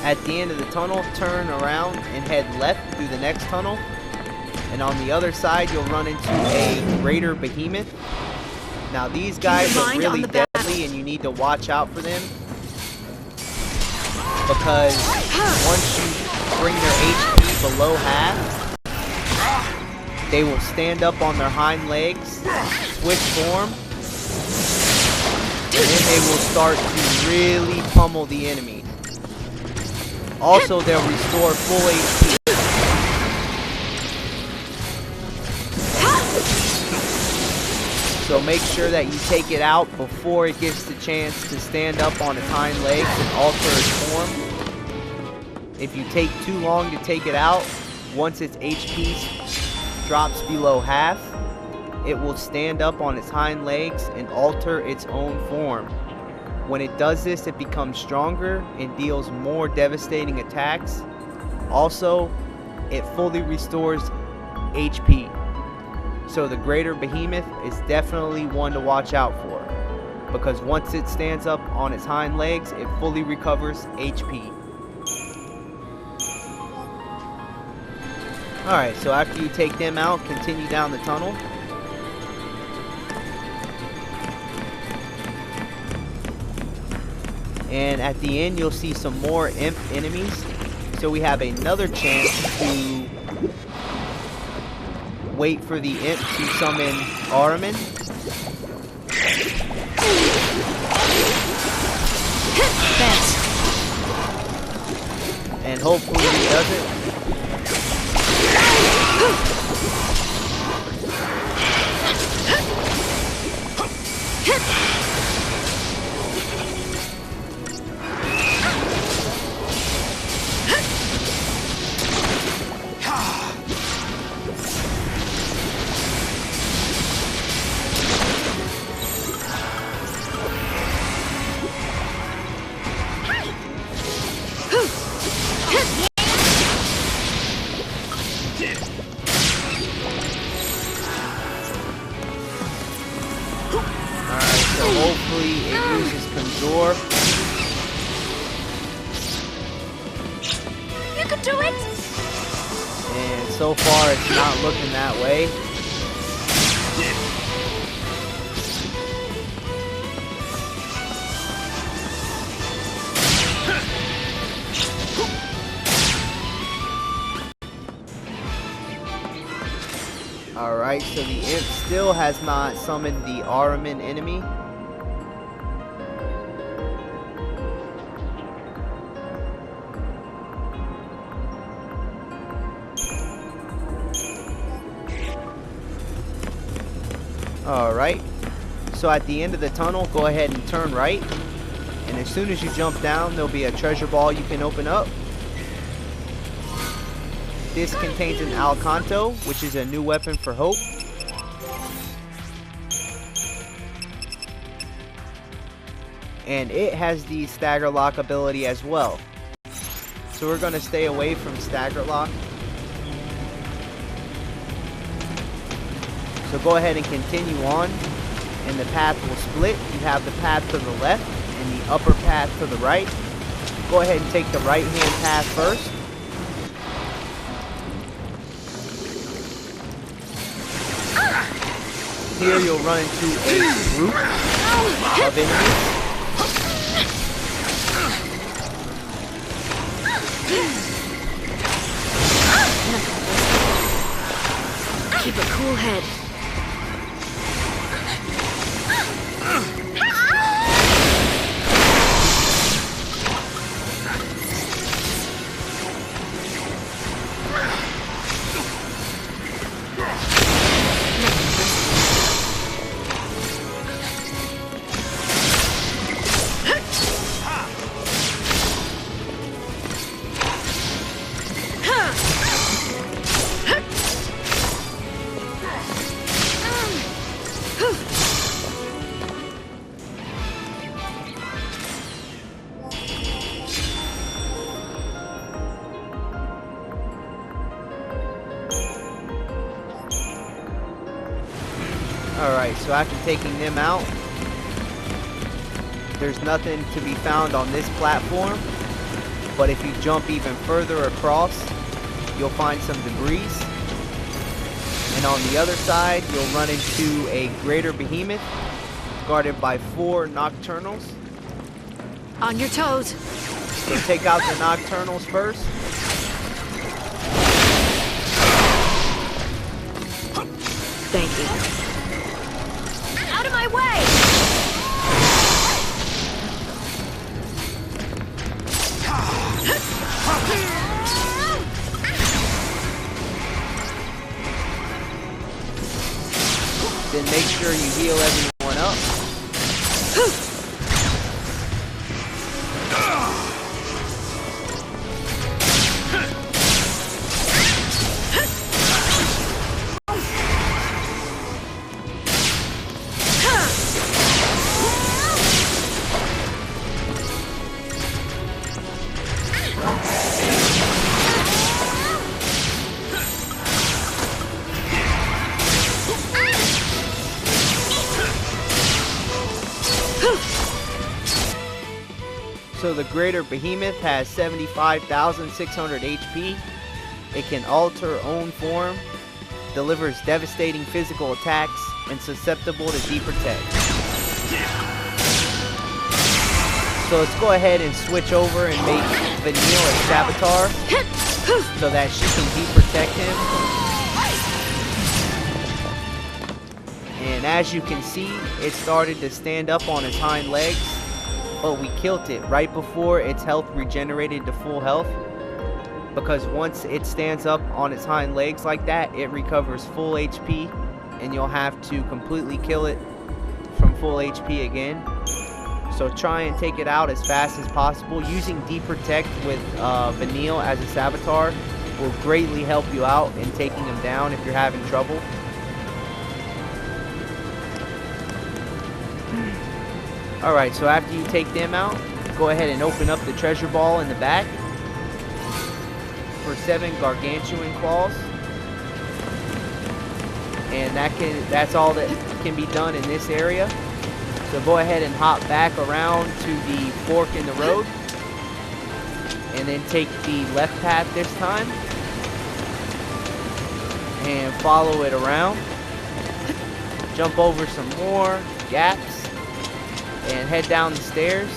At the end of the tunnel, turn around and head left through the next tunnel. And on the other side, you'll run into a greater behemoth. Now these guys are really deadly and you need to watch out for them. Because once you bring their HP below half, they will stand up on their hind legs, switch form, and then they will start to really pummel the enemy. Also, they'll restore full HP. So make sure that you take it out before it gets the chance to stand up on its hind legs and alter its form. If you take too long to take it out, once its HP drops below half, it will stand up on its hind legs and alter its own form. When it does this, it becomes stronger and deals more devastating attacks. Also, it fully restores HP. So the greater behemoth is definitely one to watch out for, because once it stands up on its hind legs, it fully recovers HP. Alright, so after you take them out, continue down the tunnel. And at the end, you'll see some more imp enemies. So we have another chance to wait for the imp to summon Ahriman. And hopefully he does it. Hopefully it uses Conjure. You can do it! And so far it's not looking that way. Alright, so the imp still has not summoned the Ahriman enemy. Alright, so at the end of the tunnel, go ahead and turn right. And as soon as you jump down, there'll be a treasure ball you can open up. This contains an Alcanto, which is a new weapon for Hope. And it has the Stagger Lock ability as well. So we're going to stay away from Stagger Lock. So go ahead and continue on, and the path will split. You have the path to the left and the upper path to the right. Go ahead and take the right hand path first. Here you'll run into a group of enemies. Keep a cool head. Alright, so after taking them out, there's nothing to be found on this platform. But if you jump even further across, you'll find some debris. And on the other side, you'll run into a greater behemoth guarded by 4 nocturnals. On your toes. So take out the nocturnals first. Thank you. Out of my way! Then make sure you heal everyone up. So the greater behemoth has 75,600 HP. It can alter own form, delivers devastating physical attacks, and susceptible to deprotect. So let's go ahead and switch over and make Vanille a Saboteur so that she can deprotect him. And as you can see, it started to stand up on its hind legs. But we killed it right before its health regenerated to full health, because once it stands up on its hind legs like that, it recovers full HP, and you'll have to completely kill it from full HP again. So try and take it out as fast as possible. Using Deprotect with Vanille as a Saboteur will greatly help you out in taking them down if you're having trouble. Alright, so after you take them out, go ahead and open up the treasure ball in the back for 7 gargantuan claws. And that's all that can be done in this area. So go ahead and hop back around to the fork in the road. And then take the left path this time. And follow it around. Jump over some more gaps. And head down the stairs.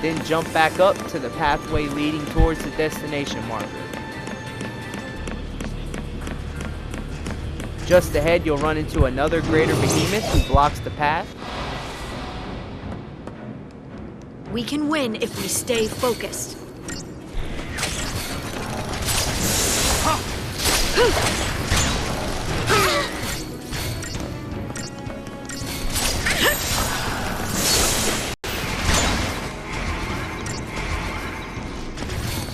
Then jump back up to the pathway leading towards the destination marker. Just ahead, you'll run into another greater behemoth who blocks the path. We can win if we stay focused.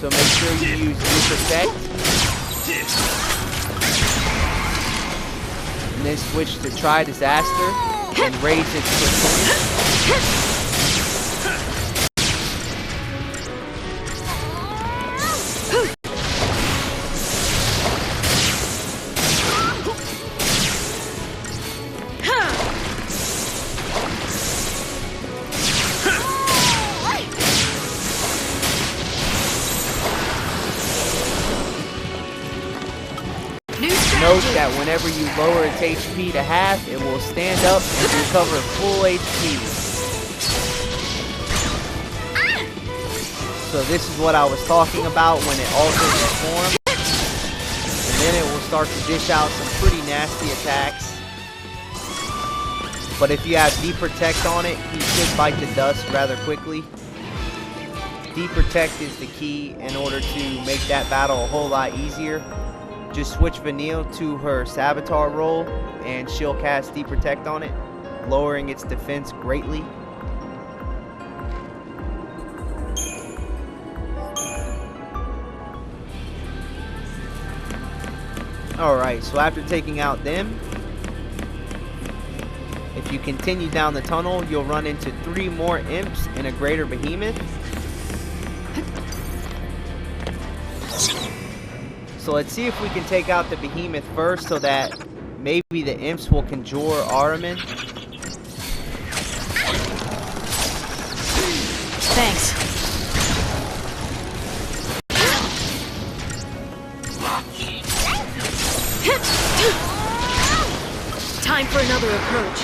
So make sure you use Deprotect. And then switch to Try Disaster and raise its percentage. Note that whenever you lower its HP to half, it will stand up and recover full HP. So this is what I was talking about when it alters its form. And then it will start to dish out some pretty nasty attacks. But if you have Deprotect on it, he should bite the dust rather quickly. Deprotect is the key in order to make that battle a whole lot easier. Just switch Vanille to her Saboteur role and she'll cast Deprotect on it, lowering its defense greatly. Alright, so after taking out them, if you continue down the tunnel, you'll run into 3 more imps and a greater behemoth. So let's see if we can take out the behemoth first so that maybe the imps will conjure Ahriman. Thanks. another approach.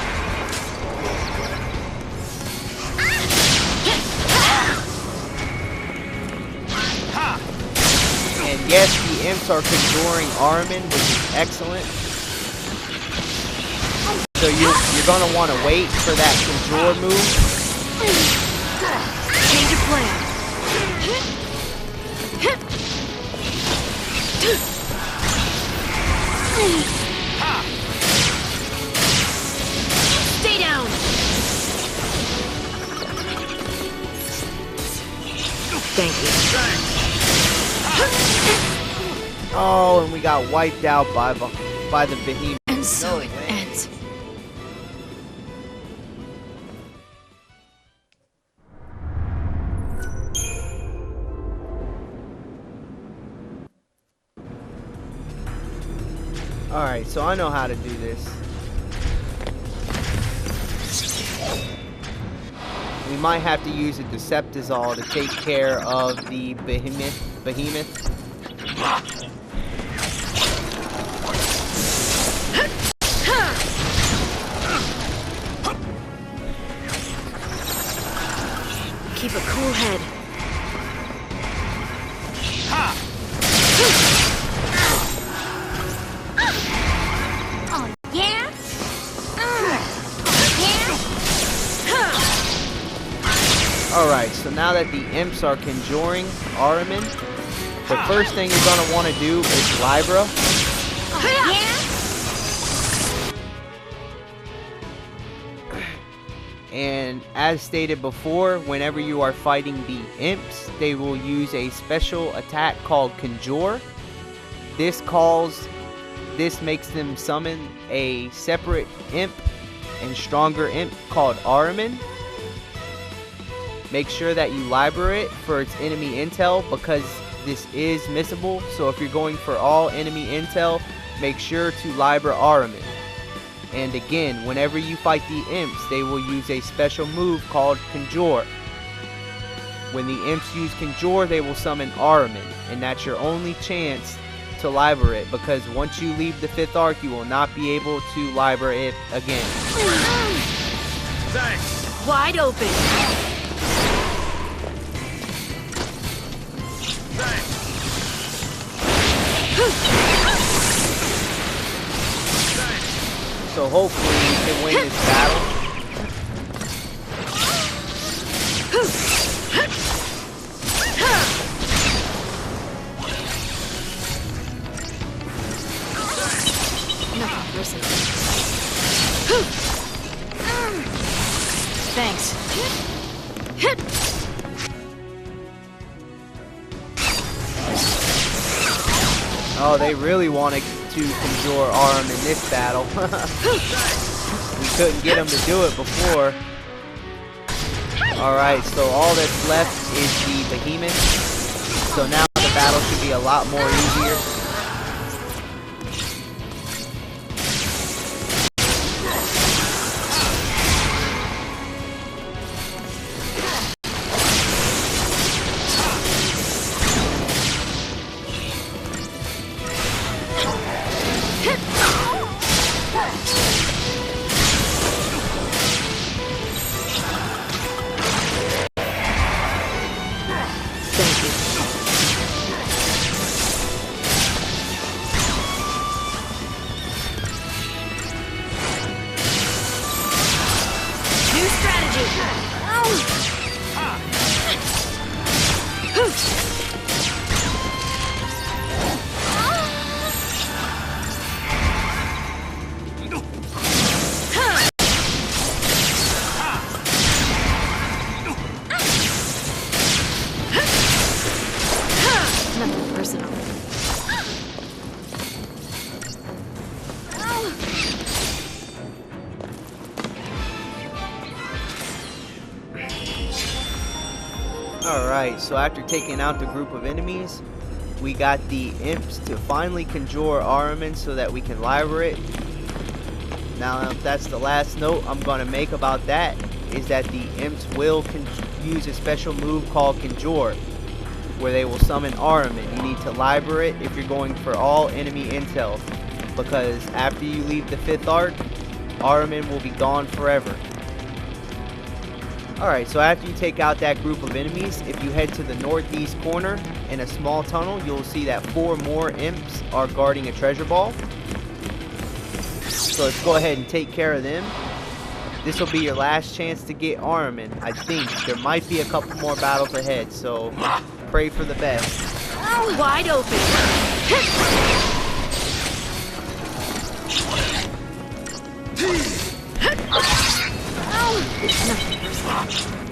And yes, the imps are conjuring Ahriman, which is excellent. So you're going to want to wait for that conjure move. Change of plan. Stay down. Thank you. Oh, and we got wiped out by the behemoth. And so it ends. Alright, so I know how to do this. We might have to use a Deceptizol to take care of the behemoth. Keep a cool head. Oh, yeah? Alright, so now that the imps are conjuring Ahriman, the first thing you're going to want to do is Libra. And as stated before, whenever you are fighting the imps, they will use a special attack called Conjure. This makes them summon a separate imp and stronger imp called Ahriman. Make sure that you Libra it for its enemy intel because this is missable. So if you're going for all enemy intel, make sure to Libra Ahriman. And again, whenever you fight the imps, they will use a special move called Conjure. When the imps use Conjure, they will summon Ahriman, and that's your only chance to Libra it, because once you leave the 5th arc, you will not be able to Libra it again. Thanks. Wide open. Thanks. So hopefully we can win this battle. Nothing personal. Thanks. Oh, they really wanted to conjure Ahriman in this battle. We couldn't get him to do it before. Alright, so all that's left is the behemoth. So now the battle should be a lot more easier. Nothing personal. Alright, so after taking out the group of enemies, we got the imps to finally conjure Ahriman so that we can Libra it. Now, if that's the last note I'm going to make about that, is that the imps will use a special move called Conjure, where they will summon Ahriman. You need to Libra it if you're going for all enemy intel, because after you leave the 5th arc, Ahriman will be gone forever. Alright, so after you take out that group of enemies, if you head to the northeast corner in a small tunnel, you'll see that 4 more imps are guarding a treasure ball. So let's go ahead and take care of them. This will be your last chance to get Ahriman. I think there might be a couple more battles ahead, so pray for the best. Wide open.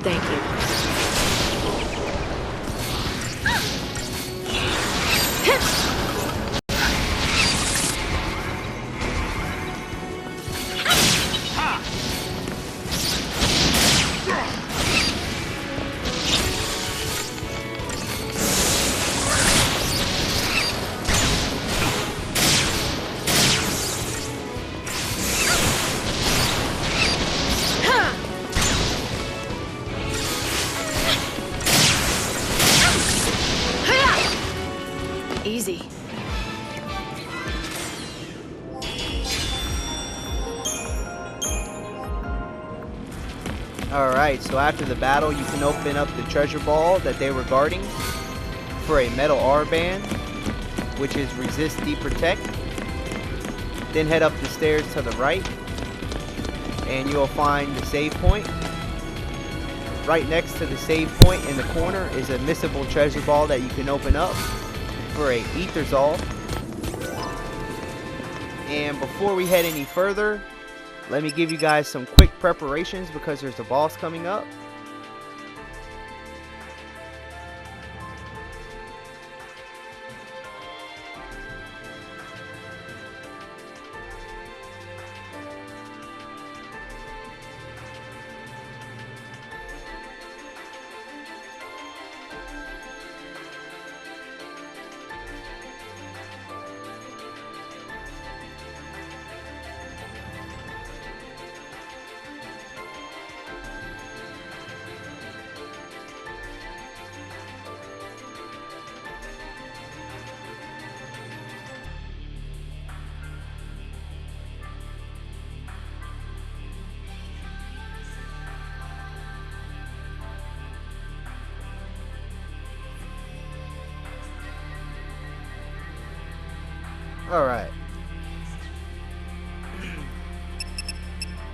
Thank you. Easy. Alright, so after the battle, you can open up the treasure ball that they were guarding for a metal R-band, which is resist, deprotect. Then head up the stairs to the right, and you'll find the save point. Right next to the save point in the corner is a missable treasure ball that you can open up for a Etherzol. And before we head any further, let me give you guys some quick preparations because there's a boss coming up. Alright.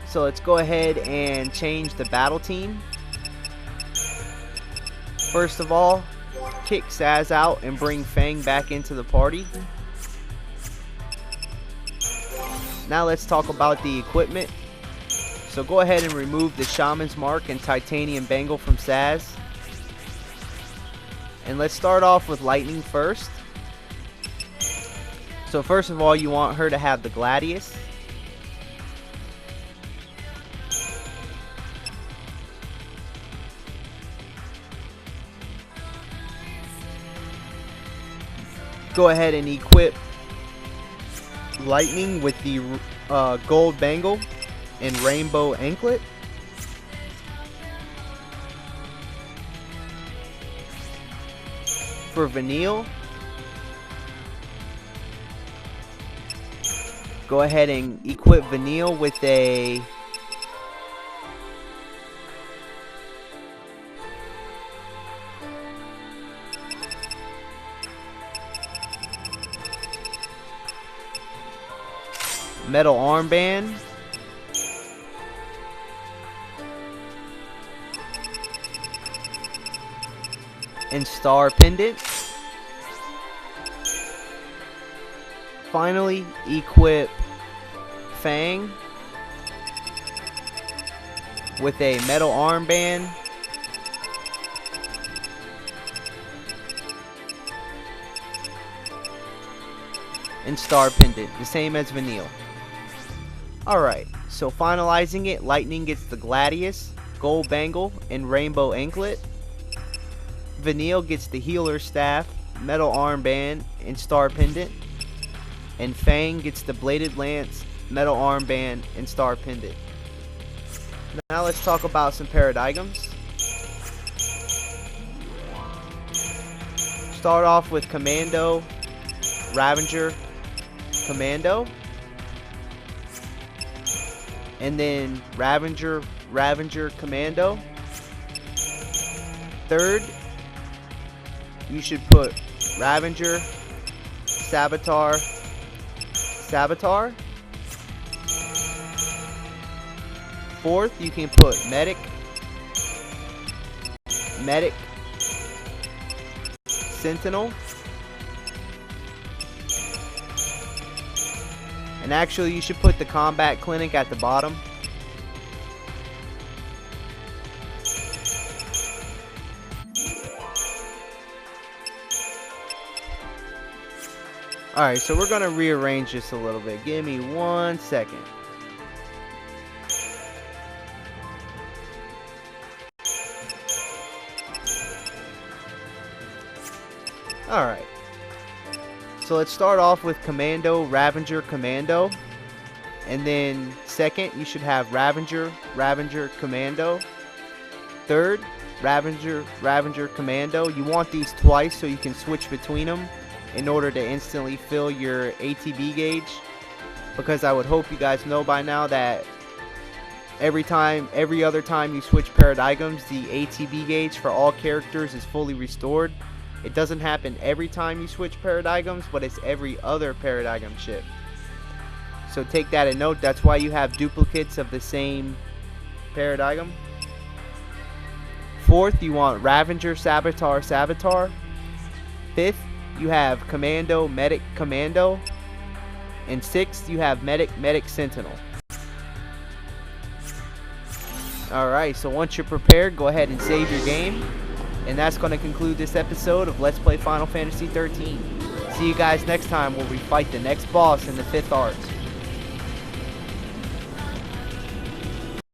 So let's go ahead and change the battle team. First of all, kick Saz out and bring Fang back into the party. Now let's talk about the equipment. So go ahead and remove the Shaman's Mark and Titanium Bangle from Saz. And let's start off with Lightning first. So first of all, you want her to have the Gladius. Go ahead and equip Lightning with the gold bangle and rainbow anklet. For Vanille, go ahead and equip Vanille with a metal armband, and star pendant. Finally, equip Fang with a metal armband and star pendant, the same as Vanille. Alright, so finalizing it, Lightning gets the Gladius, gold bangle, and rainbow anklet. Vanille gets the healer staff, metal armband, and star pendant. And Fang gets the bladed lance, metal armband, and star pendant. Now let's talk about some paradigms. Start off with Commando, Ravager, Commando. and then Ravager Commando. Third, you should put Ravager Saboteur. Fourth, you can put Medic Sentinel. And actually, you should put the Combat Clinic at the bottom. Alright, so we're going to rearrange this a little bit. Give me 1 second. Alright. So let's start off with Ravager Commando. And then second, you should have Ravager Commando. Third, Ravager Commando. You want these twice so you can switch between them in order to instantly fill your ATB gauge. Because I would hope you guys know by now that every other time you switch paradigms, the ATB gauge for all characters is fully restored. It doesn't happen every time you switch paradigms, but it's every other paradigm ship. So take that in note. That's why you have duplicates of the same paradigm. Fourth, you want Ravager Saboteur. Fifth, you have Commando Medic Commando. And sixth, you have Medic Sentinel. Alright, so once you're prepared, go ahead and save your game. And that's going to conclude this episode of Let's Play Final Fantasy XIII. See you guys next time where we fight the next boss in the 5th arc.